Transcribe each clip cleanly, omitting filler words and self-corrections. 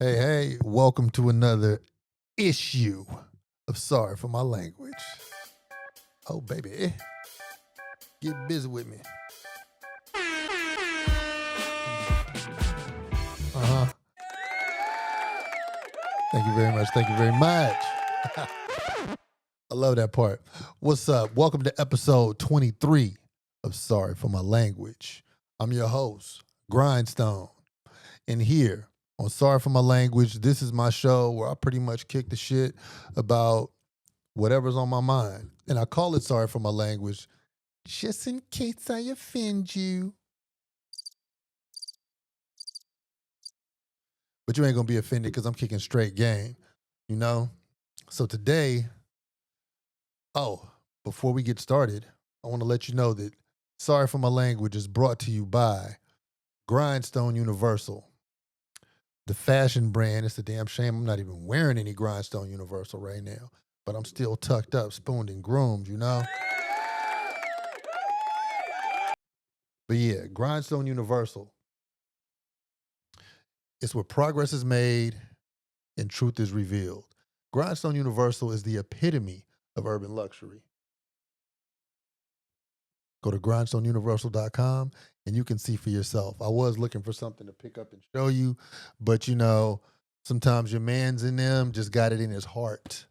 Hey, welcome to another issue of Sorry for My Language. Oh, baby, get busy with me. Uh-huh. Thank you very much. Thank you very much. I love that part. What's up? Welcome to episode 23 of Sorry for My Language. I'm your host, Grindstone. And here on Sorry for My Language, this is my show where I pretty much kick the shit about whatever's on my mind. And I call it Sorry for My Language just in case I offend you. But you ain't gonna be offended because I'm kicking straight game, you know? So today, before we get started, I want to let you know that Sorry for My Language is brought to you by Grindstone Universal, the fashion brand. It's a damn shame I'm not even wearing any Grindstone Universal right now, but I'm still tucked up, spooned and groomed, you know? But yeah, Grindstone Universal. It's where progress is made and truth is revealed. Grindstone Universal is the epitome of urban luxury. Go to grindstoneuniversal.com and you can see for yourself. I was looking for something to pick up and show you, but you know, sometimes your man's in them just got it in his heart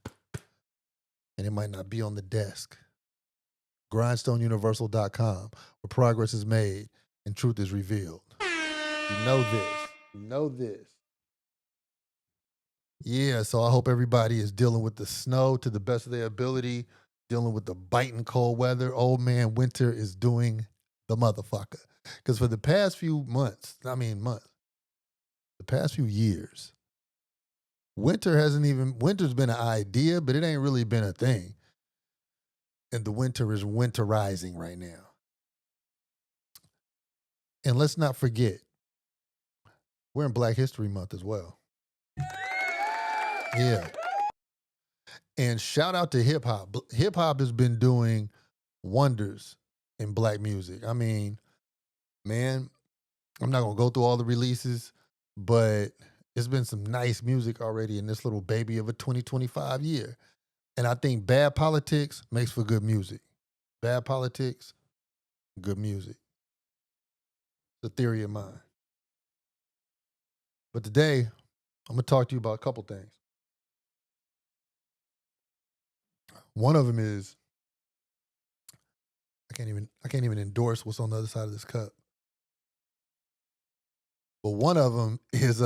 and it might not be on the desk. grindstoneuniversal.com, where progress is made and truth is revealed. You know this. You know this. Yeah, so I hope everybody is dealing with the snow to the best of their ability, dealing with the biting cold weather. Old man winter is doing the motherfucker. Because for the past few the past few years, winter's been an idea, but it ain't really been a thing. And the winter is winterizing right now. And let's not forget, we're in Black History Month as well. Yeah. And shout out to hip hop. Hip hop has been doing wonders in black music. I mean, man, I'm not gonna go through all the releases, but it's been some nice music already in this little baby of a 2025 year. And I think bad politics makes for good music. Bad politics, good music. It's a theory of mine. But today, I'm gonna talk to you about a couple things. One of them is I can't even endorse what's on the other side of this cup. But one of them is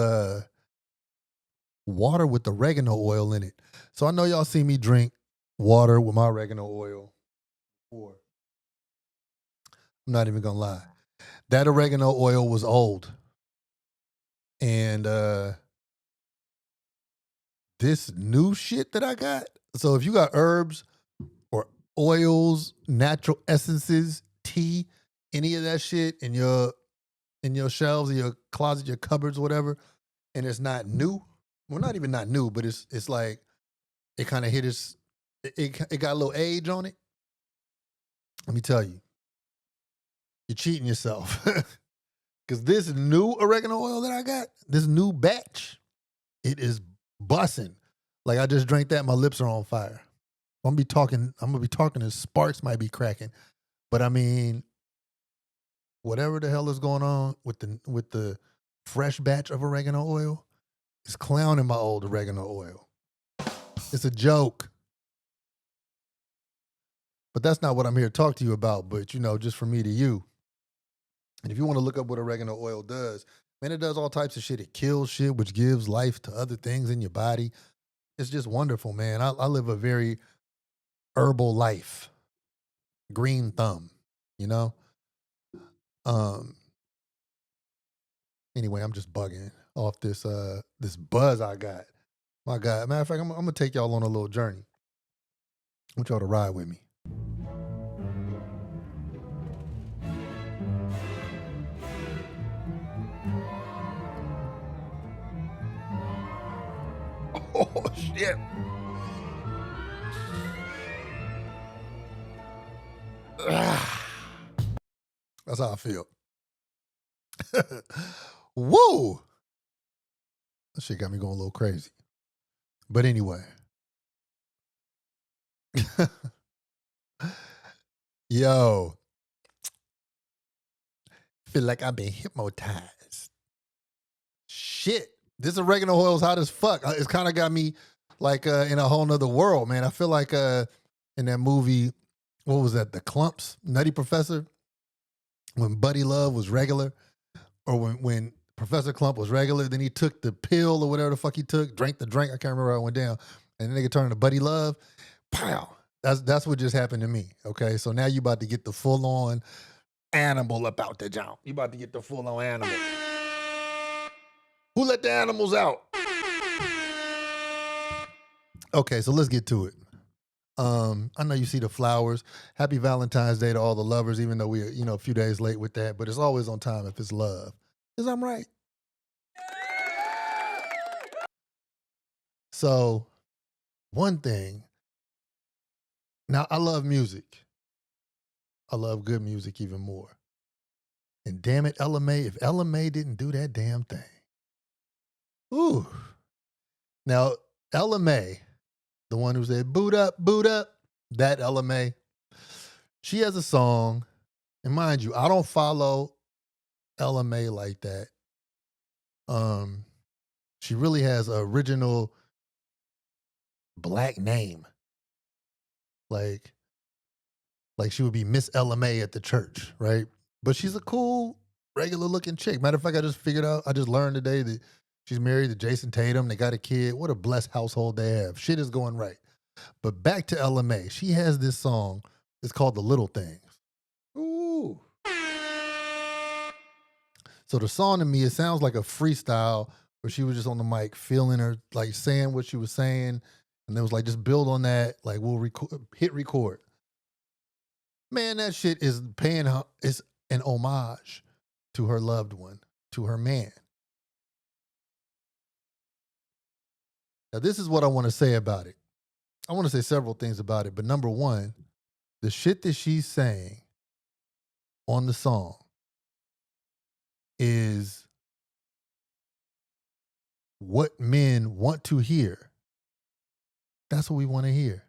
water with oregano oil in it. So I know y'all see me drink water with my oregano oil before. I'm not even gonna lie. That oregano oil was old. And this new shit that I got. So if you got herbs or oils, natural essences, tea, any of that shit in your shelves, in your closet, your cupboards, whatever, and it's not new. Well, not even not new, but it's like it kind of hit its it got a little age on it. Let me tell you, you're cheating yourself. Because this new oregano oil that I got, this new batch, it is bussing. Like I just drank that, my lips are on fire. I'm gonna be talking and sparks might be cracking. But I mean, whatever the hell is going on with the fresh batch of oregano oil is clowning my old oregano oil. It's a joke. But that's not what I'm here to talk to you about, but you know, just from me to you. And if you want to look up what oregano oil does, man, it does all types of shit. It kills shit, which gives life to other things in your body. It's just wonderful, man. I live a very herbal life. Green thumb, you know? Um, anyway, I'm just bugging off this this buzz I got. My God. Matter of fact, I'm gonna take y'all on a little journey. I want y'all to ride with me. Oh shit. That's how I feel. Woo! That shit got me going a little crazy. But anyway. Yo, feel like I've been hypnotized. Shit. This oregano oil is hot as fuck. It's kind of got me like in a whole nother world, man. I feel like in that movie, what was that? The Clumps, Nutty Professor, when Buddy Love was regular, or when Professor Clump was regular, then he took the pill or whatever the fuck he took, drank the drink. I can't remember how it went down, and then nigga turned to Buddy Love. Pow. That's what just happened to me. Okay, so now you about to get the full on animal about the jump. You about to get the full on animal. Who let the animals out? Okay, so let's get to it. I know you see the flowers. Happy Valentine's Day to all the lovers, even though we're, a few days late with that, but it's always on time if it's love. Is I'm right? So, one thing. Now, I love music. I love good music even more. And damn it, LMA, if LMA didn't do that damn thing. Ooh. Now, LMA, the one who said, boot up, that LMA, she has a song. And mind you, I don't follow LMA like that. She really has an original black name. Like she would be Miss LMA at the church, right? But she's a cool, regular looking chick. Matter of fact, I just learned today that she's married to Jason Tatum. They got a kid. What a blessed household they have. Shit is going right. But back to LMA. She has this song. It's called The Little Things. Ooh. So the song to me, it sounds like a freestyle where she was just on the mic feeling her, like saying what she was saying. And it was like, just build on that. Like, we'll hit record. Man, that shit is paying her, it's an homage to her loved one, to her man. Now, this is what I want to say about it. I want to say several things about it, but number one, the shit that she's saying on the song is what men want to hear. That's what we want to hear.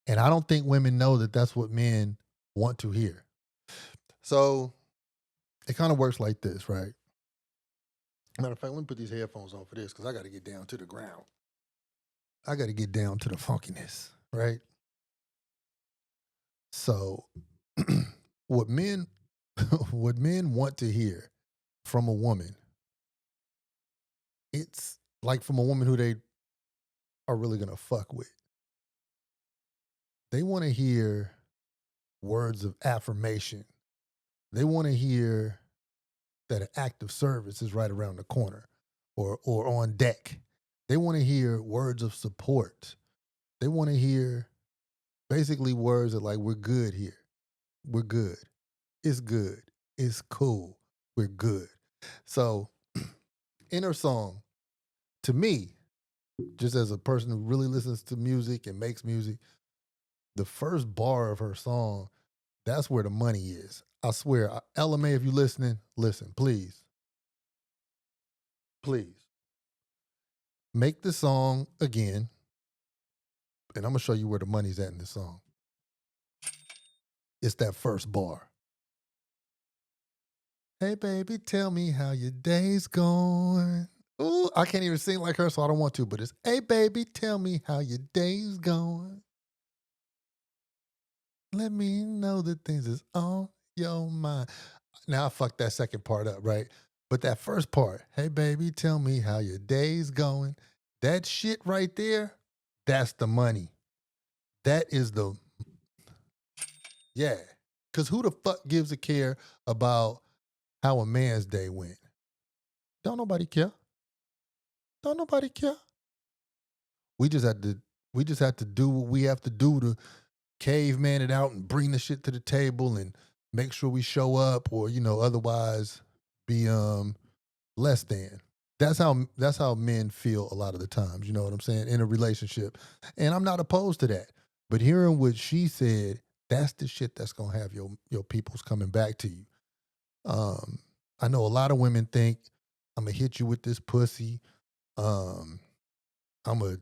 And I don't think women know that that's what men want to hear. So it kind of works like this, right? Matter of fact, let me put these headphones on for this because I got to get down to the ground. I got to get down to the funkiness, right? So what men want to hear from a woman, it's like from a woman who they are really going to fuck with. They want to hear words of affirmation. They want to hear that an act of service is right around the corner or on deck. They want to hear words of support. They want to hear basically words that like, we're good here. We're good. It's good. It's cool. We're good. So in her song, to me, just as a person who really listens to music and makes music, the first bar of her song, that's where the money is. I swear, LMA, if you're listening, listen, please. Please. Make the song again, and I'm going to show you where the money's at in the song. It's that first bar. Hey, baby, tell me how your day's going. Ooh, I can't even sing like her, so I don't want to, but it's, hey, baby, tell me how your day's going. Let me know the things that's on your mind. Now I fucked that second part up, right? But that first part, hey, baby, tell me how your day's going. That shit right there, that's the money. That is the, yeah. Because who the fuck gives a care about how a man's day went? Don't nobody care. Don't nobody care. We just had to do what we have to do to caveman it out and bring the shit to the table and make sure we show up or, otherwise be less than. That's how men feel a lot of the times, you know what I'm saying, in a relationship. And I'm not opposed to that. But hearing what she said, that's the shit that's gonna have your peoples coming back to you. I know a lot of women think I'm gonna hit you with this pussy. I'm gonna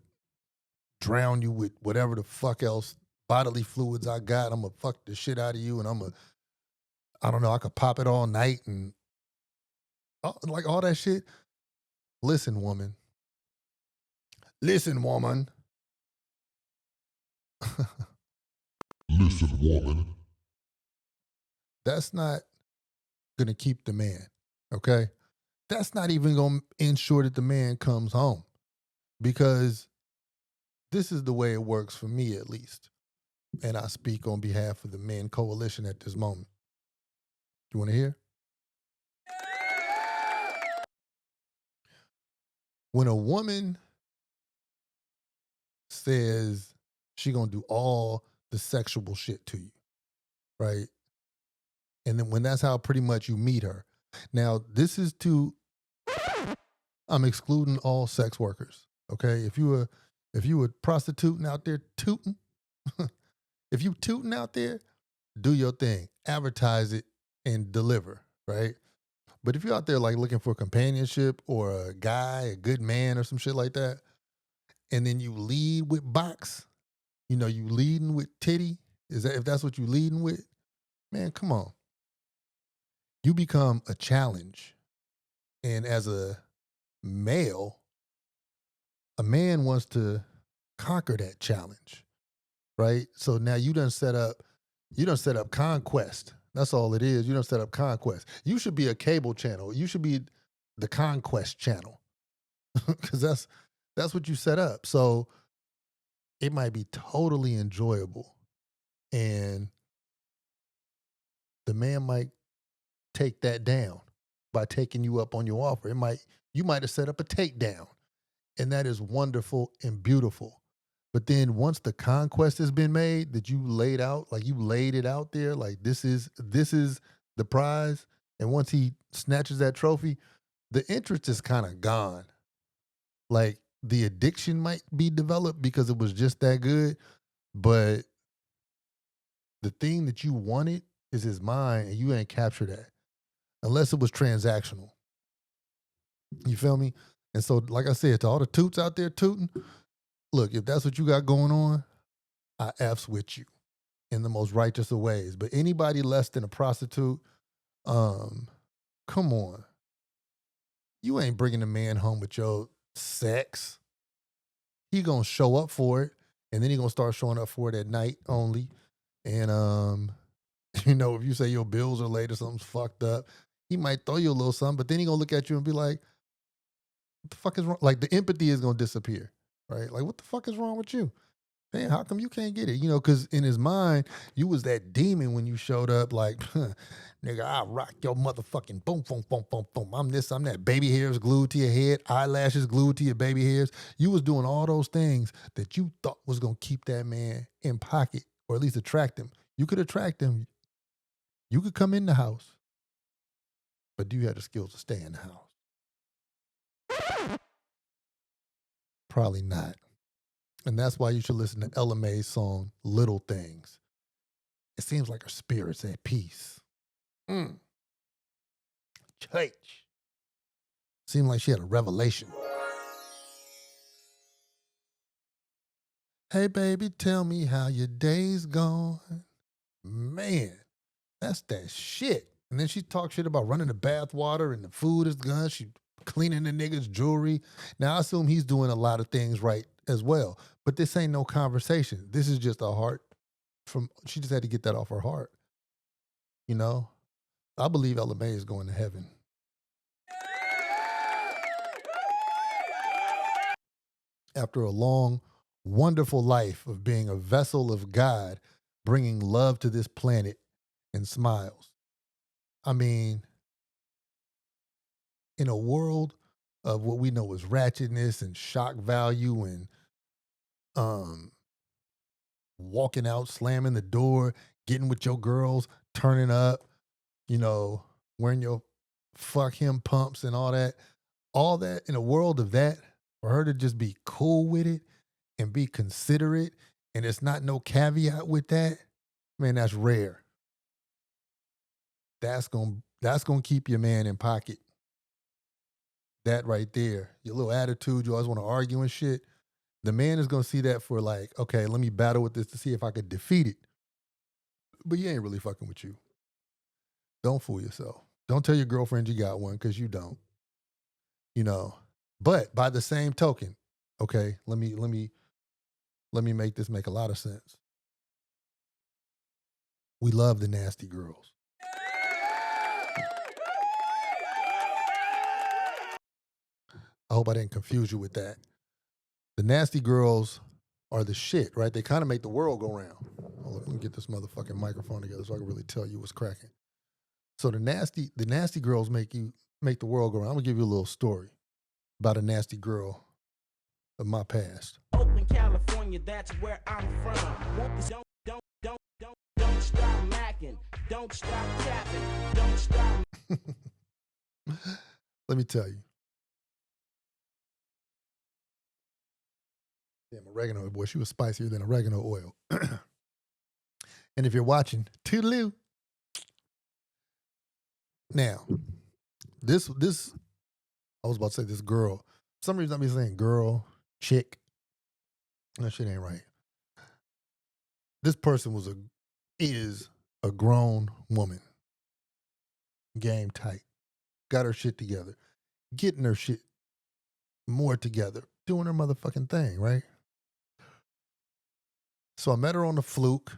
drown you with whatever the fuck else bodily fluids I got. I'm gonna fuck the shit out of you, and I don't know, I could pop it all night and like all that shit. Listen, woman. Listen, woman. Listen, woman. That's not gonna keep the man. Okay. That's not even gonna ensure that the man comes home, because this is the way it works for me, at least. And I speak on behalf of the Men Coalition at this moment. You want to hear? When a woman says she gonna do all the sexual shit to you, right? And then when that's how pretty much you meet her. Now, this is I'm excluding all sex workers. Okay. If you were prostituting out there tooting, if you tooting out there, do your thing, advertise it and deliver, right? But if you're out there like looking for companionship or a guy, a good man or some shit like that, and then you lead with box, you leading with titty, if that's what you leading with, man, come on. You become a challenge. And as a male, a man wants to conquer that challenge, right? So now you done set up conquest. That's all it is. You done set up conquest. You should be a cable channel. You should be the conquest channel, because that's what you set up. So it might be totally enjoyable, and the man might take that down by taking you up on your offer. You might have set up a takedown, and that is wonderful and beautiful. But then once the conquest has been made, that you laid out, like you laid it out there, like this is the prize. And once he snatches that trophy, the interest is kind of gone. Like the addiction might be developed because it was just that good, but the thing that you wanted is his mind, and you ain't captured that unless it was transactional. You feel me? And so, like I said, to all the toots out there tooting, look, if that's what you got going on, I F's with you in the most righteous of ways. But anybody less than a prostitute, come on. You ain't bringing a man home with your sex. He gonna show up for it, and then he gonna start showing up for it at night only. And if you say your bills are late or something's fucked up, he might throw you a little something, but then he gonna look at you and be like, what the fuck is wrong? Like the empathy is gonna disappear, right? Like, what the fuck is wrong with you? Man, how come you can't get it? Because in his mind, you was that demon when you showed up. Like, nigga, I rock your motherfucking boom, boom, boom, boom, boom. I'm this, I'm that. Baby hairs glued to your head, eyelashes glued to your baby hairs. You was doing all those things that you thought was gonna keep that man in pocket, or at least attract him. You could attract him. You could come in the house, but do you have the skills to stay in the house? Probably not. And that's why you should listen to Ella Mae's song, Little Things. It seems like her spirit's at peace. Church. Seemed like she had a revelation. Hey, baby, tell me how your day's gone. Man, that's that shit. And then she talks shit about running the bath water and the food is gone. She cleaning the nigga's jewelry. Now, I assume he's doing a lot of things right as well. But this ain't no conversation. This is just a heart she just had to get that off her heart. I believe Ella Mae is going to heaven. After a long, wonderful life of being a vessel of God, bringing love to this planet and smiles. I mean, in a world of what we know as ratchetness and shock value and walking out, slamming the door, getting with your girls, turning up, wearing your fuck him pumps and all that in a world of that, for her to just be cool with it and be considerate, and it's not no caveat with that, man, that's rare. That's gonna keep your man in pocket. that right there, your little attitude, you always want to argue and shit. The man is gonna see that for like, okay, let me battle with this to see if I could defeat it. But he ain't really fucking with you. Don't fool yourself. Don't tell your girlfriend you got one because you don't. You know. But by the same token, okay, let me make this make a lot of sense. We love the nasty girls. I hope I didn't confuse you with that. The nasty girls are the shit, right? They kind of make the world go round. Hold on, let me get this motherfucking microphone together so I can really tell you what's cracking. So the nasty girls make the world go round. I'm gonna give you a little story about a nasty girl of my past. Oakland, California, that's where I'm from. Don't stop macking. Don't stop tapping. Don't stop. Let me tell you. Damn, oregano, boy, she was spicier than oregano oil. And if you're watching, toodaloo. Now, this, I was about to say this girl. For some reason, I'm saying girl, chick. That shit ain't right. This person is a grown woman. Game tight. Got her shit together. Getting her shit more together. Doing her motherfucking thing, right? So I met her on the fluke.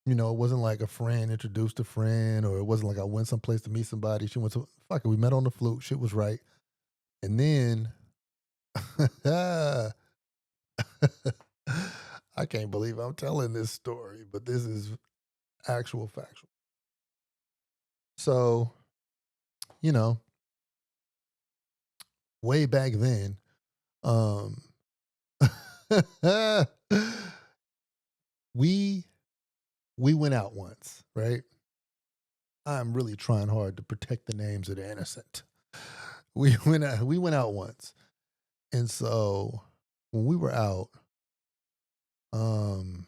You know, it wasn't like a friend introduced a friend, or it wasn't like I went someplace to meet somebody. She went to, fuck it, we met on the fluke. Shit was right. And then, I can't believe I'm telling this story, but this is actual factual. So, you know, way back then, we went out once, right? I'm really trying hard to protect the names of the innocent. We went out once. And so when we were out, long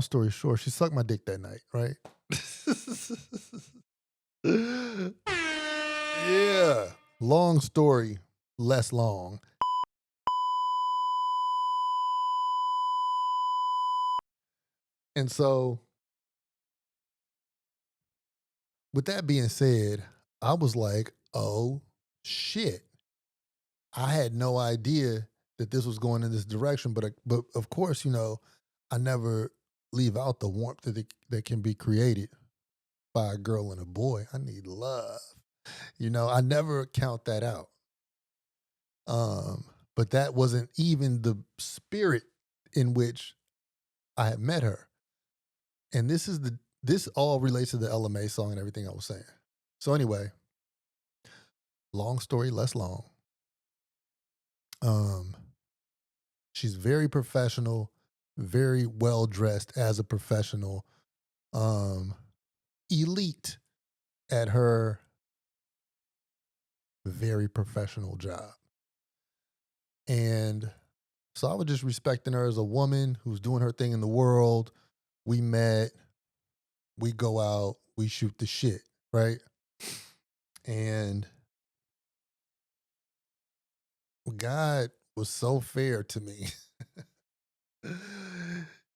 story short, she sucked my dick that night, right? Yeah. Long story, less long. And so, with that being said, I was like, oh shit. I had no idea that this was going in this direction, but of course, you know, I never leave out the warmth that can be created by a girl and a boy. I need love. You know, I never count that out. But that wasn't even the spirit in which I had met her. And this all relates to the LMA song and everything I was saying. So anyway, long story less long. She's very professional, very well dressed as a professional, elite at her very professional job. And so I was just respecting her as a woman who's doing her thing in the world. We met, we go out, we shoot the shit, right? And God was so fair to me.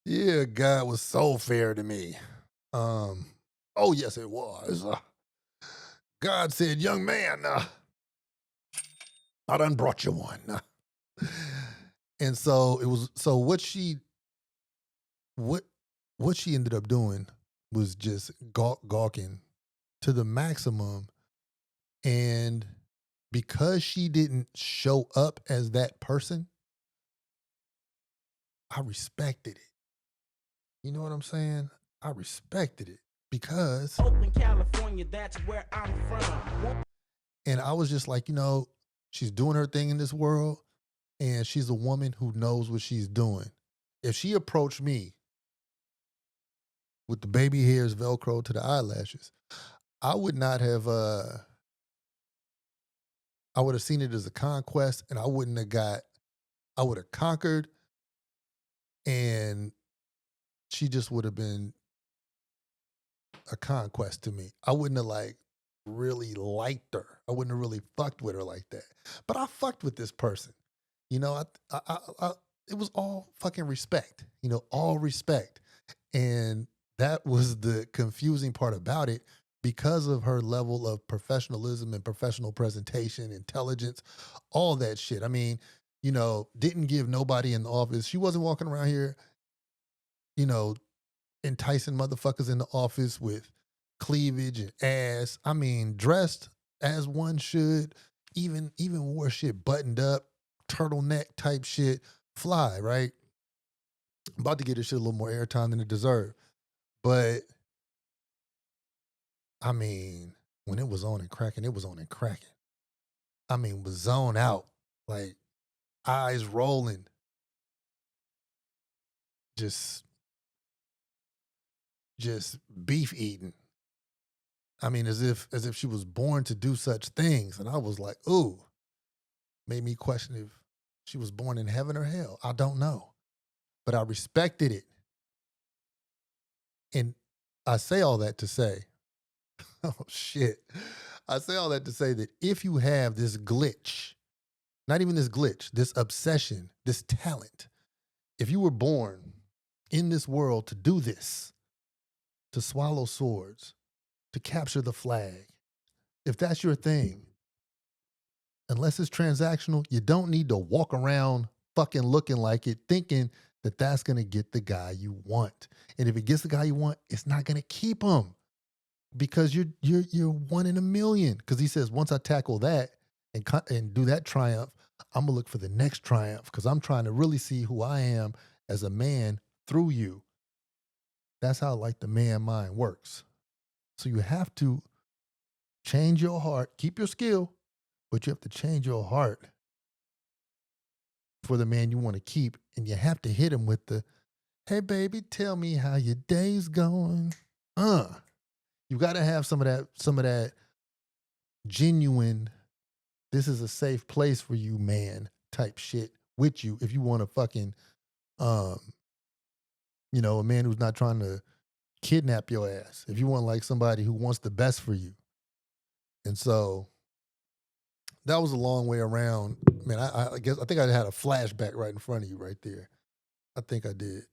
Yeah, God was so fair to me. Oh yes, it was. God said, "Young man, I done brought you one." And so it was. So what she ended up doing was just gawking to the maximum, and because she didn't show up as that person, I respected it. You know what I'm saying? I respected it because Oakland, California, that's where I'm from. And I was just like, you know, she's doing her thing in this world, and she's a woman who knows what she's doing. If she approached me with the baby hairs Velcro to the eyelashes, I would not have I would have seen it as a conquest, and I would have conquered, and she just would have been a conquest to me. I wouldn't have like really liked her. I wouldn't have really fucked with her like that. But I fucked with this person. You know, it was all fucking respect. You know, all respect. And that was the confusing part about it because of her level of professionalism and professional presentation, intelligence, all that shit. I mean, you know, didn't give nobody in the office. She wasn't walking around here, you know, enticing motherfuckers in the office with cleavage and ass. I mean, dressed as one should, even wore shit buttoned up, turtleneck type shit, fly, right? I'm about to get this shit a little more airtime than it deserved. But I mean, when it was on and cracking, it was on and cracking. I mean, was zone out, like eyes rolling, just beef eating. I mean, as if she was born to do such things. And I was like, ooh, made me question if she was born in heaven or hell. I don't know. But I respected it. And I say all that to say, oh shit. I say all that to say that if you have this glitch, not even this glitch, this obsession, this talent, if you were born in this world to do this, to swallow swords, to capture the flag, if that's your thing, unless it's transactional, you don't need to walk around fucking looking like it, thinking that that's going to get the guy you want. And if it gets the guy you want, it's not going to keep him because you're one in a million. Because he says, once I tackle that and do that triumph, I'm gonna look for the next triumph because I'm trying to really see who I am as a man through you. That's how like the man mind works. So you have to change your heart, keep your skill, but you have to change your heart for the man you want to keep. And you have to hit him with the, hey baby, tell me how your day's going. You gotta have some of that genuine, this is a safe place for you, man, type shit with you if you want to fucking you know, a man who's not trying to kidnap your ass. If you want like somebody who wants the best for you. And so that was a long way around. Man, I guess I think I had a flashback right in front of you right there. I think I did.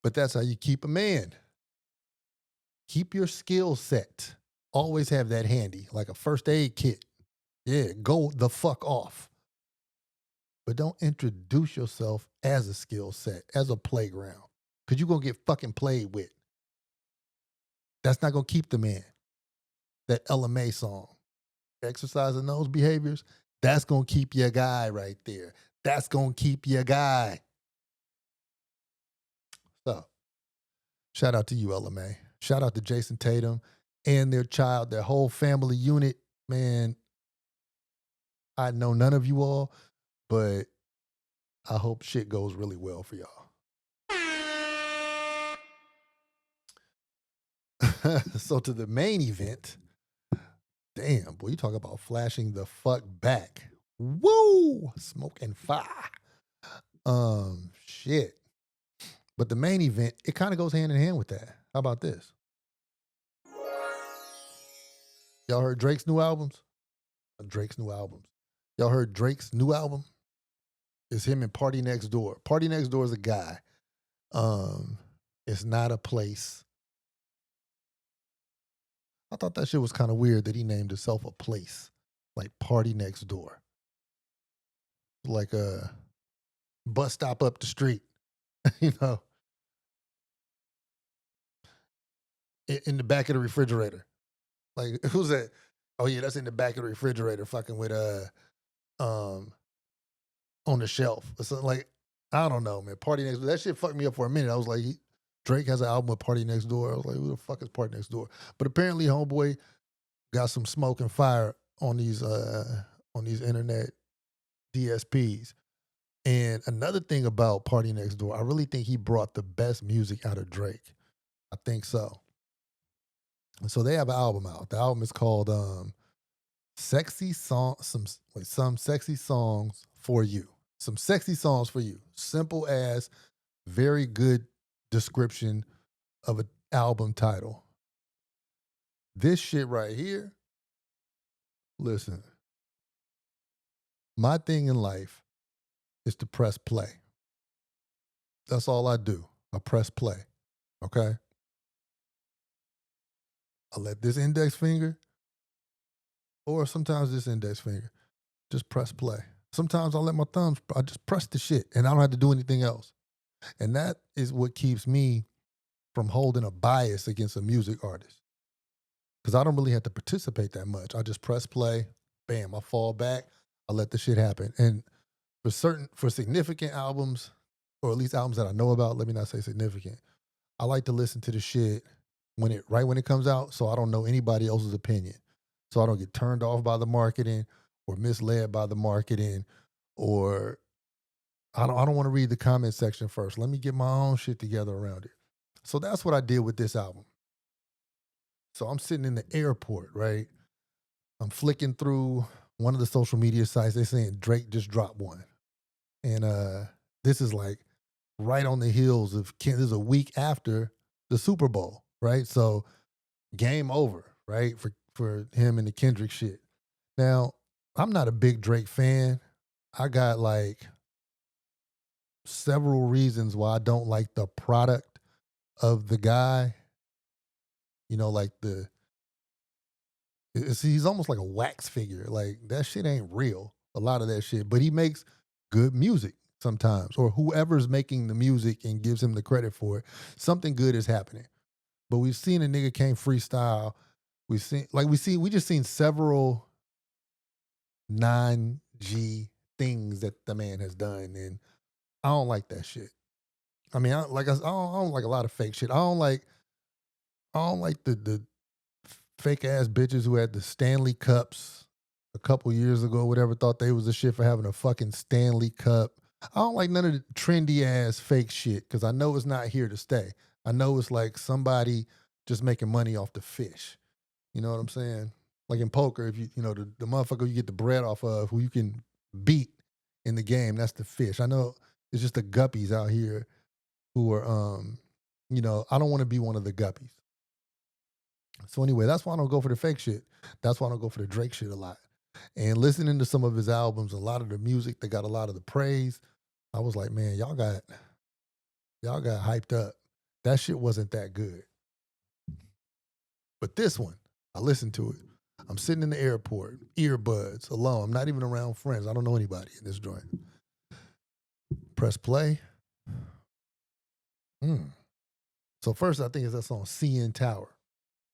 But that's how you keep a man. Keep your skill set. Always have that handy, like a first aid kit. Yeah, go the fuck off. But don't introduce yourself as a skill set, as a playground. Because you're going to get fucking played with. That's not going to keep the man. That LMA song. Exercising those behaviors, that's going to keep your guy right there. That's going to keep your guy. So, shout out to you, LMA. Shout out to Jason Tatum and their child, their whole family unit. Man, I know none of you all, but I hope shit goes really well for y'all. So to the main event, damn, boy, you talk about flashing the fuck back. Woo! Smoke and fire. Shit. But the main event, it kind of goes hand in hand with that. How about this? Y'all heard Drake's new albums? Drake's new albums. Y'all heard Drake's new album? It's him and PARTYNEXTDOOR. PARTYNEXTDOOR is a guy. It's not a place. I thought that shit was kind of weird that he named himself a place, like PARTYNEXTDOOR, like a bus stop up the street, you know, in the back of the refrigerator. Like, who's that? Oh yeah, that's in the back of the refrigerator, fucking with on the shelf or something. Like, I don't know, man. PARTYNEXTDOOR. That shit fucked me up for a minute. I was like, Drake has an album with PARTYNEXTDOOR. I was like, who the fuck is PARTYNEXTDOOR? But apparently, homeboy got some smoke and fire on these internet DSPs. And another thing about PARTYNEXTDOOR, I really think he brought the best music out of Drake. I think so. And so they have an album out. The album is called Sexy Song, some sexy songs for you. Some sexy songs for you. Simple as, very good description of an album title. This shit right here, listen, my thing in life is to press play. That's all I do. I press play. Okay? I let this index finger, or sometimes this index finger, just press play. Sometimes I let my thumbs, I just press the shit and I don't have to do anything else. And that is what keeps me from holding a bias against a music artist. Because I don't really have to participate that much. I just press play, bam, I fall back, I let the shit happen. And for significant albums, or at least albums that I know about, let me not say significant, I like to listen to the shit right when it comes out, so I don't know anybody else's opinion. So I don't get turned off by the marketing or misled by the marketing, or I don't want to read the comment section first. Let me get my own shit together around it. So that's what I did with this album. So I'm sitting in the airport, right? I'm flicking through one of the social media sites. They're saying Drake just dropped one. And this is like right on the heels of, this is a week after the Super Bowl, right? So game over, right? For him and the Kendrick shit. Now, I'm not a big Drake fan. I got like several reasons why I don't like the product of the guy. You know, like he's almost like a wax figure. Like that shit ain't real. A lot of that shit, but he makes good music sometimes, or whoever's making the music and gives him the credit for it. Something good is happening. But we've seen a nigga can't freestyle. We just seen several 9G things that the man has done, and I don't like that shit. I mean, I don't like a lot of fake shit. I don't like the fake ass bitches who had the Stanley Cups a couple years ago, whatever, thought they was the shit for having a fucking Stanley Cup. I don't like none of the trendy ass fake shit because I know it's not here to stay. I know it's like somebody just making money off the fish. You know what I'm saying? Like in poker, if the motherfucker you get the bread off of, who you can beat in the game, that's the fish. I know it's just the guppies out here who are, I don't want to be one of the guppies. So anyway, that's why I don't go for the fake shit. That's why I don't go for the Drake shit a lot. And listening to some of his albums, a lot of the music, they got a lot of the praise. I was like, man, y'all got hyped up. That shit wasn't that good. But this one, I listened to it. I'm sitting in the airport, earbuds, alone. I'm not even around friends. I don't know anybody in this joint. Press play. So first, I think it's that song, CN Tower.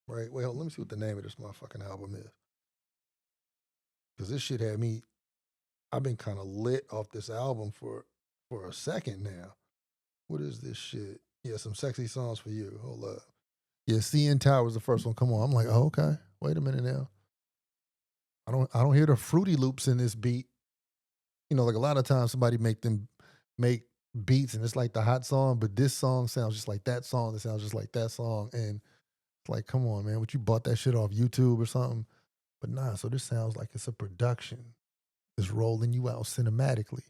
Right? Well, let me see what the name of this motherfucking album is. Because this shit had me, I've been kind of lit off this album for a second now. What is this shit? Yeah, some sexy songs for you. Hold up. Yeah, CN Tower was the first one. Come on. I'm like, oh, okay. Wait a minute now. I don't hear the Fruity Loops in this beat. You know, like a lot of times somebody make beats and it's like the hot song, but this song sounds just like that song. That sounds just like that song. And it's like, come on, man. What, you bought that shit off YouTube or something? But nah, so this sounds like it's a production. It's rolling you out cinematically.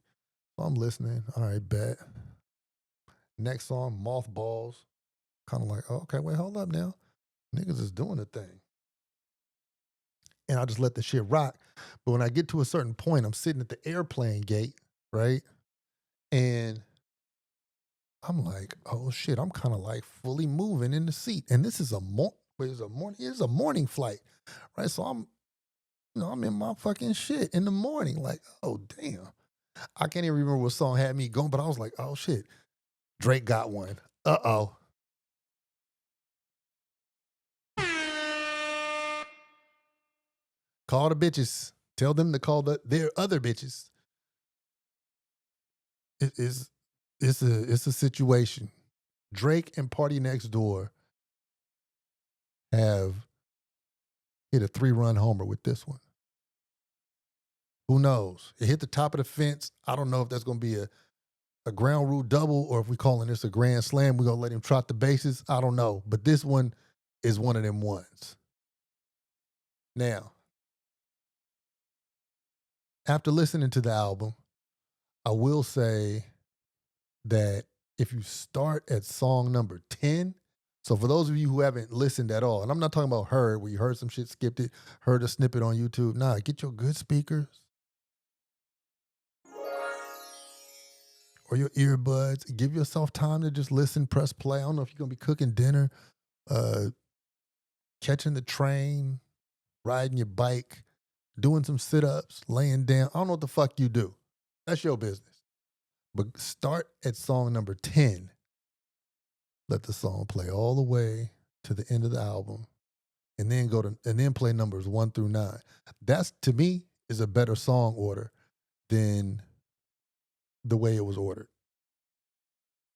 So I'm listening. All right, bet. Next song, Mothballs. Kind of like, oh, okay, wait, hold up now. Niggas is doing a thing. And I just let the shit rock. But when I get to a certain point, I'm sitting at the airplane gate, right? And I'm like, oh shit, I'm kind of like fully moving in the seat. And this is a morning flight, right? So I'm in my fucking shit in the morning. Like, oh damn. I can't even remember what song had me going, but I was like, oh shit, Drake got one. Uh-oh. Call the bitches. Tell them to call their other bitches. It's a situation. Drake and PARTYNEXTDOOR have hit a 3-run homer with this one. Who knows? It hit the top of the fence. I don't know if that's going to be a ground rule double or if we're calling this a grand slam. We're going to let him trot the bases. I don't know. But this one is one of them ones. Now, after listening to the album, I will say that if you start at song number 10, so for those of you who haven't listened at all, and I'm not talking about heard, where you heard some shit, skipped it, heard a snippet on YouTube. Nah, get your good speakers or your earbuds. Give yourself time to just listen, press play. I don't know if you're going to be cooking dinner, catching the train, riding your bike, doing some sit-ups, laying down. I don't know what the fuck you do. That's your business. But start at song number 10. Let the song play all the way to the end of the album, and then play numbers 1 through 9. That's, to me, is a better song order than the way it was ordered.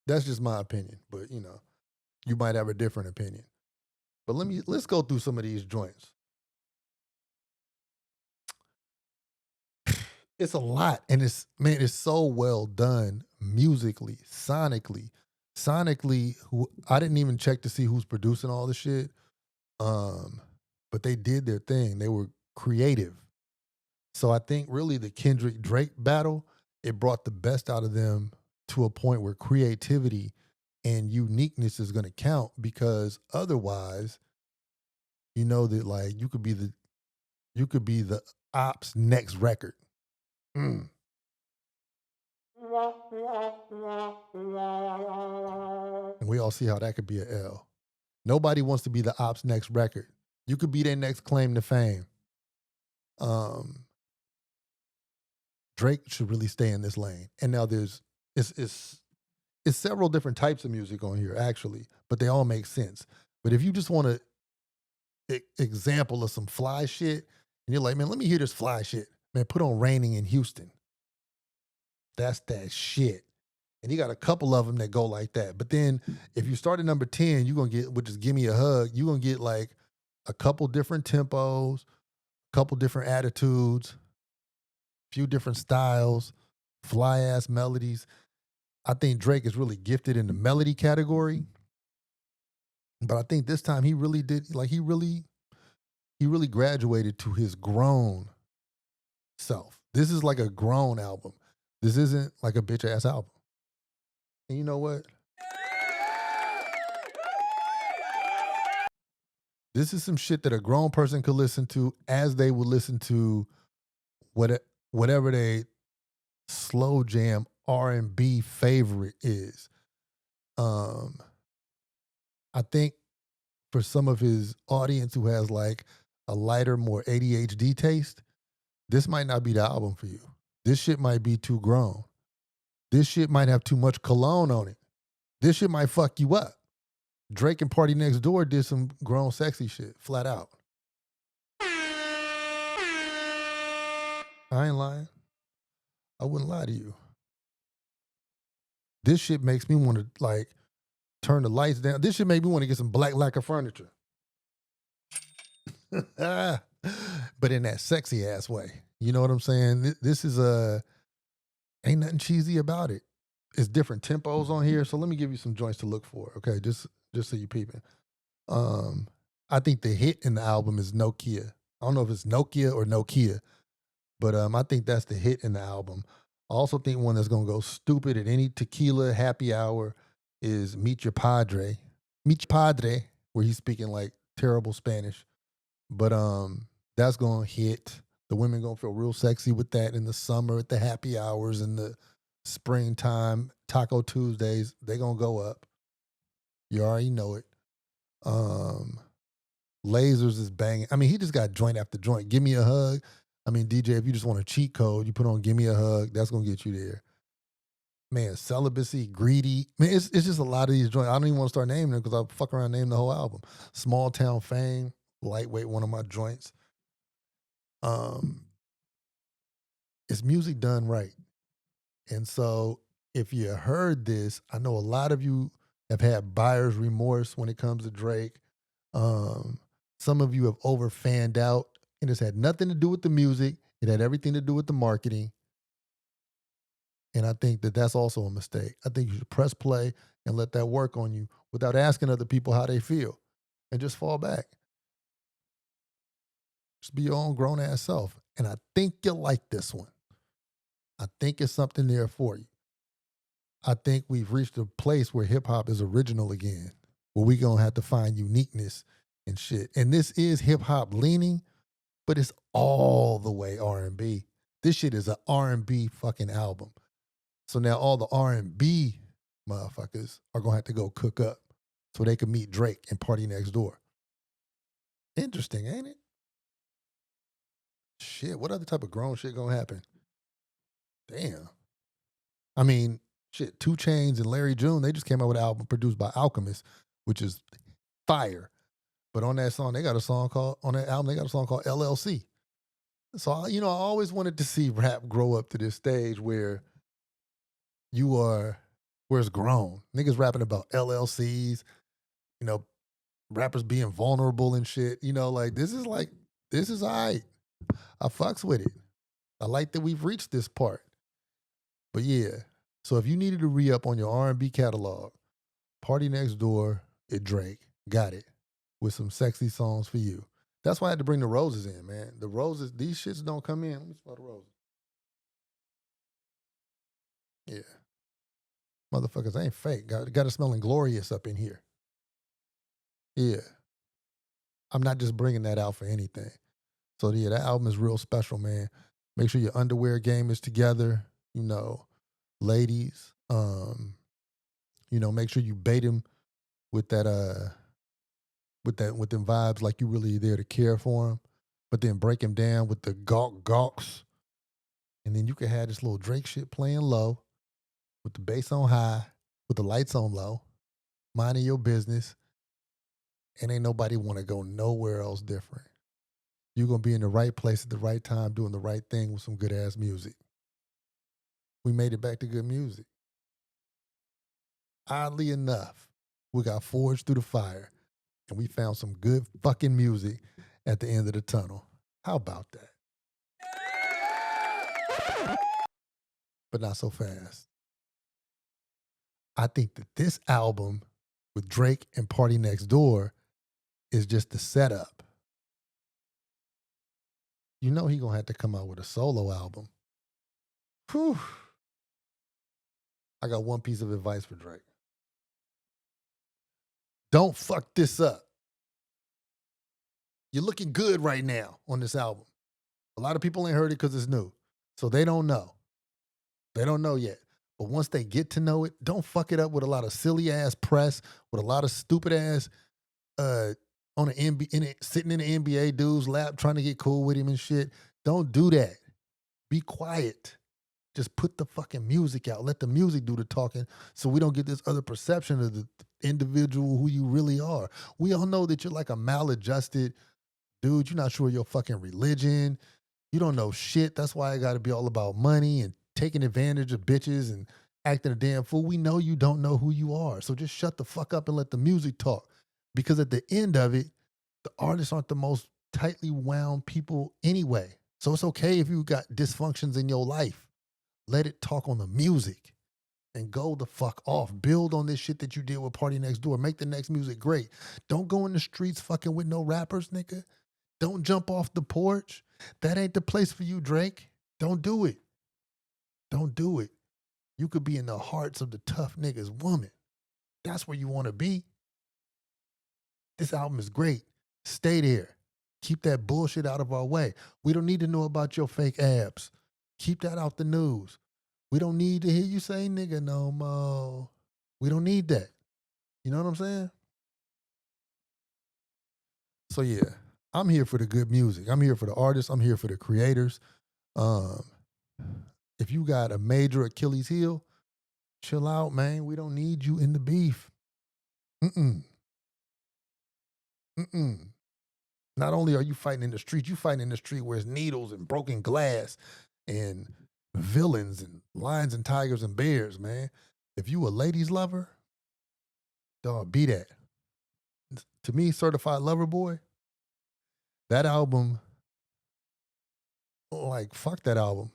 That's just my opinion, but you might have a different opinion. But let's go through some of these joints. It's a lot, and it's so well done musically, sonically. I didn't even check to see who's producing all the shit. But they did their thing. They were creative. So I think really the Kendrick Drake battle, it brought the best out of them to a point where creativity and uniqueness is going to count, because otherwise, that like you could be the ops next record. And we all see how that could be an L. Nobody wants to be the ops next record. You could be their next claim to fame. Drake should really stay in this lane. And now it's several different types of music on here, actually, but they all make sense. But if you just want an example of some fly shit, and you're like, man, let me hear this fly shit. Man, put on Raining in Houston. That's that shit. And he got a couple of them that go like that. But then if you start at number 10, you're going to get, which is Give Me a Hug, you're going to get like a couple different tempos, a couple different attitudes, few different styles, fly ass melodies. I think Drake is really gifted in the melody category. But I think this time he really did, like he really graduated to his grown self. This is like a grown album. This isn't like a bitch ass album. And you know what? This is some shit that a grown person could listen to as they would listen to whatever they slow jam R&B favorite is. I think for some of his audience who has like a lighter, more ADHD taste, this might not be the album for you. This shit might be too grown. This shit might have too much cologne on it. This shit might fuck you up. Drake and PARTYNEXTDOOR did some grown sexy shit, flat out. I ain't lying. I wouldn't lie to you. This shit makes me want to like turn the lights down. This shit make me want to get some black lacquer furniture. But in that sexy ass way. You know what I'm saying? This is ain't nothing cheesy about it. It's different tempos on here. So let me give you some joints to look for. Okay, just so you peeping. I think the hit in the album is Nokia. I don't know if it's Nokia or Nokia, but I think that's the hit in the album. I also think one that's gonna go stupid at any tequila happy hour is Meet Your Padre. Meet Your Padre, where he's speaking like terrible Spanish. But that's gonna hit. The women gonna feel real sexy with that in the summer at the happy hours in the springtime, Taco Tuesdays. They gonna go up. You already know it. Lasers is banging. I mean, he just got joint after joint. Give Me a Hug. I mean, DJ, if you just want a cheat code, you put on Give Me a Hug. That's gonna get you there. Man, Celibacy, Greedy. Man, it's just a lot of these joints. I don't even want to start naming them because I'll fuck around and name the whole album. Small Town Fame, Lightweight, one of my joints. It's music done right. And so if you heard this, I know a lot of you have had buyer's remorse when it comes to Drake. Some of you have over fanned out, and it's had nothing to do with the music. It had everything to do with the marketing. And I think that that's also a mistake. I think you should press play and let that work on you without asking other people how they feel, and just fall back. Just be your own grown ass self. And I think you'll like this one. I think it's something there for you. I think we've reached a place where hip hop is original again, where we gonna have to find uniqueness and shit. And this is hip hop leaning, but it's all the way R&B. This shit is an R&B fucking album. So now all the R&B motherfuckers are gonna have to go cook up so they can meet Drake and Party Next Door. Interesting, ain't it? Shit, what other type of grown shit gonna happen? Damn. I mean, shit, 2 Chainz and Larry June, they just came out with an album produced by Alchemist, which is fire. But on that song, they got a song called, on that album, they got a song called LLC. So, I always wanted to see rap grow up to this stage where where it's grown. Niggas rapping about LLCs, rappers being vulnerable and shit. This is all right. I fucks with it. I like that we've reached this part. But yeah, so if you needed to re-up on your R&B catalog, Party Next Door at Drake got it with some sexy songs for you. That's why I had to bring the roses in, man. The roses, these shits don't come in. Let me smell the roses. Yeah. Motherfuckers ain't fake. Got it smelling glorious up in here. Yeah. I'm not just bringing that out for anything. So yeah, that album is real special, man. Make sure your underwear game is together. Ladies, make sure you bait him with that with them vibes like you really there to care for him, but then break him down with the gawks, and then you can have this little Drake shit playing low, with the bass on high, with the lights on low, minding your business, and ain't nobody want to go nowhere else different. You're gonna be in the right place at the right time, doing the right thing with some good ass music. We made it back to good music. Oddly enough, we got forged through the fire, and we found some good fucking music at the end of the tunnel. How about that? But not so fast. I think that this album with Drake and Party Next Door is just the setup. He gonna have to come out with a solo album. Whew. I got one piece of advice for Drake. Don't fuck this up. You're looking good right now on this album. A lot of people ain't heard it because it's new. So they don't know. They don't know yet. But once they get to know it, don't fuck it up with a lot of silly ass press, with a lot of stupid ass on sitting in the NBA dude's lap trying to get cool with him and shit. Don't do that. Be quiet. Just put the fucking music out. Let the music do the talking so we don't get this other perception of the individual who you really are. We all know that you're like a maladjusted dude. You're not sure of your fucking religion. You don't know shit. That's why I got to be all about money and taking advantage of bitches and acting a damn fool. We know you don't know who you are. So just shut the fuck up and let the music talk. Because at the end of it, the artists aren't the most tightly wound people anyway. So it's okay if you got dysfunctions in your life. Let it talk on the music and go the fuck off. Build on this shit that you did with Party Next Door. Make the next music great. Don't go in the streets fucking with no rappers, nigga. Don't jump off the porch. That ain't the place for you, Drake. Don't do it. Don't do it. You could be in the hearts of the tough niggas woman. That's where you want to be. This album is great. Stay there. Keep that bullshit out of our way. We don't need to know about your fake abs. Keep that out the news. We don't need to hear you say nigga no more. We don't need that. You know what I'm saying? So yeah, I'm here for the good music. I'm here for the artists. I'm here for the creators. If you got a major Achilles heel, chill out, man. We don't need you in the beef. Not only are you fighting in the street, you fighting in the street where it's needles and broken glass and villains and lions and tigers and bears, man. If you a ladies lover, dog, be that. To me, Certified Lover Boy, that album, like, fuck that album.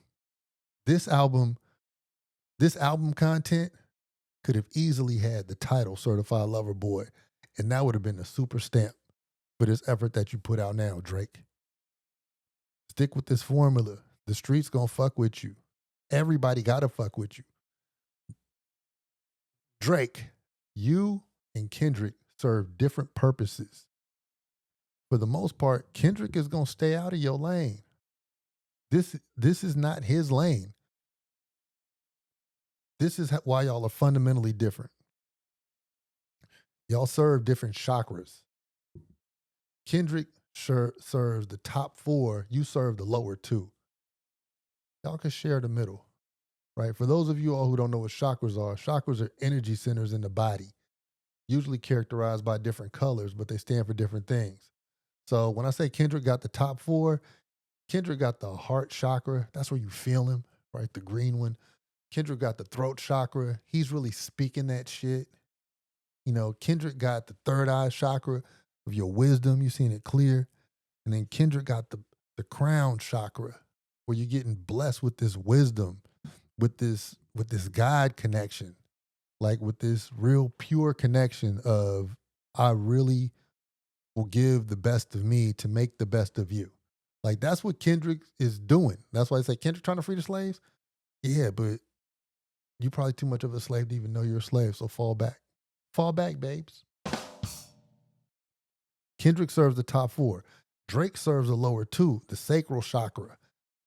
This album content could have easily had the title Certified Lover Boy, and that would have been a super stamp for this effort that you put out now, Drake. Stick with this formula. The streets gonna fuck with you. Everybody gotta fuck with you. Drake, you and Kendrick serve different purposes. For the most part, Kendrick is gonna stay out of your lane. This is not his lane. This is why y'all are fundamentally different. Y'all serve different chakras. Kendrick serves the top 4. You serve the lower 2. Y'all can share the middle, right? For those of you all who don't know what chakras are energy centers in the body, usually characterized by different colors, but they stand for different things. So when I say Kendrick got the top 4, Kendrick got the heart chakra. That's where you feel him, right? The green one. Kendrick got the throat chakra. He's really speaking that shit. You know, Kendrick got the third eye chakra of your wisdom. You seen it clear. And then Kendrick got the crown chakra, where you're getting blessed with this wisdom, with this God connection, like with this real pure connection of I really will give the best of me to make the best of you. Like that's what Kendrick is doing. That's why I say Kendrick trying to free the slaves. Yeah, but you're probably too much of a slave to even know you're a slave. So fall back. Fall back, babes. Kendrick serves the top 4. Drake serves the lower 2, the sacral chakra.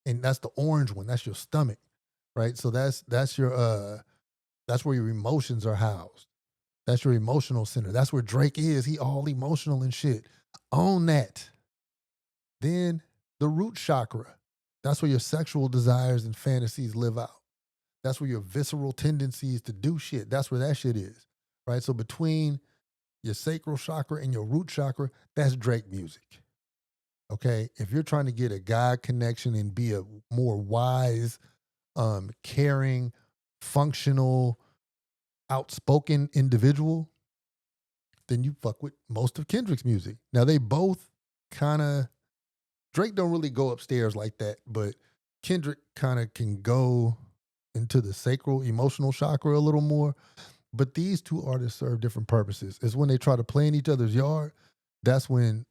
And that's the orange one. That's your stomach. Right? So that's your that's where your emotions are housed. That's your emotional center. That's where Drake is. He all emotional and shit. Own that. Then the root chakra. That's where your sexual desires and fantasies live out. That's where your visceral tendencies to do shit. That's where that shit is. Right? So between your sacral chakra and your root chakra, that's Drake music. Okay? If you're trying to get a God connection and be a more wise, caring, functional, outspoken individual, then you fuck with most of Kendrick's music. Now they both kind of, Drake don't really go upstairs like that, but Kendrick kind of can go into the sacral emotional chakra a little more. But these two artists serve different purposes. It's when they try to play in each other's yard, that's when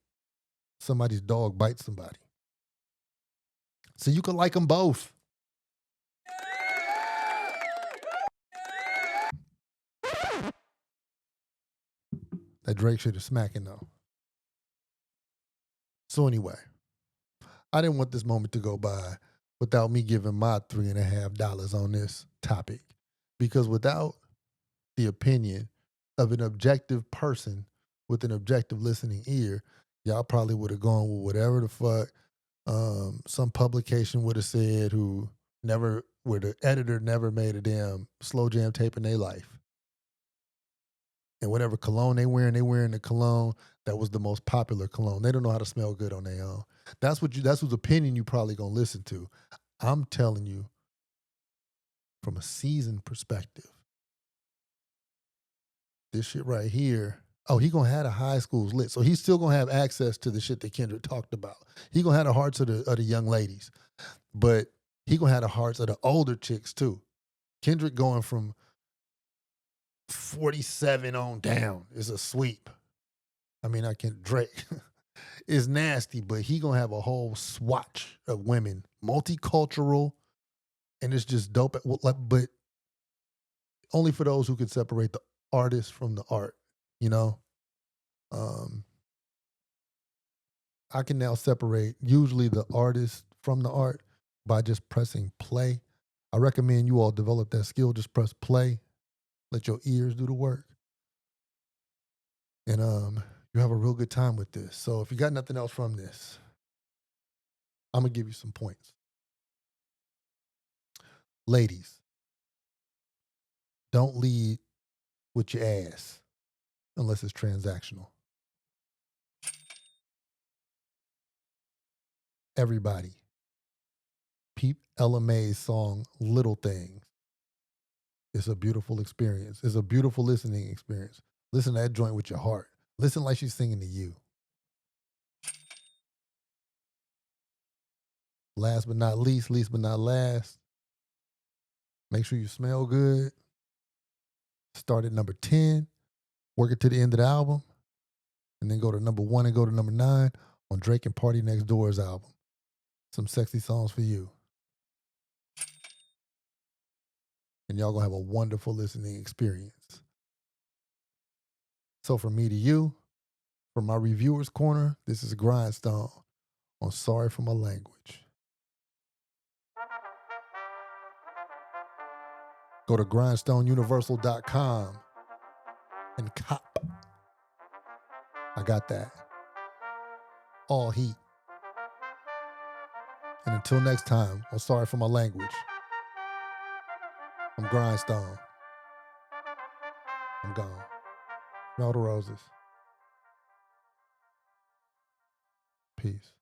somebody's dog bites somebody. So you can like them both. That Drake shit is smacking though. So anyway, I didn't want this moment to go by without me giving my $3.50 on this topic. Because without the opinion of an objective person with an objective listening ear, y'all probably would have gone with whatever the fuck some publication would have said where the editor never made a damn slow jam tape in their life. And whatever cologne they wearing the cologne that was the most popular cologne. They don't know how to smell good on their own. That's whose opinion you probably gonna listen to. I'm telling you from a seasoned perspective. This shit right here. Oh, he gonna have the high schools lit. So he's still gonna have access to the shit that Kendrick talked about. He gonna have the hearts of the young ladies. But he gonna have the hearts of the older chicks too. Kendrick going from 47 on down is a sweep. I mean, Drake is nasty, but he gonna have a whole swatch of women, multicultural, and it's just dope. But only for those who can separate the artist from the art, you know? I can now separate usually the artist from the art by just pressing play. I recommend you all develop that skill. Just press play. Let your ears do the work. And you have a real good time with this. So if you got nothing else from this, I'm going to give you some points. Ladies, don't lead with your ass unless it's transactional. Everybody, peep Ella Mae's song, Little Things. It's a beautiful experience. It's a beautiful listening experience. Listen to that joint with your heart. Listen like she's singing to you. Last but not least but not last, make sure you smell good. Start at number 10, work it to the end of the album, and then go to number 1 and go to number 9 on Drake and PARTYNEXTDOOR's album. Some sexy songs for you. And y'all gonna have a wonderful listening experience. So from me to you, from my reviewers corner, this is Grindstone on Sorry for My Language. Go to grindstoneuniversal.com and cop. I got that. All heat. And until next time, I'm sorry for my language. I'm Grindstone. I'm gone. Smell the roses. Peace.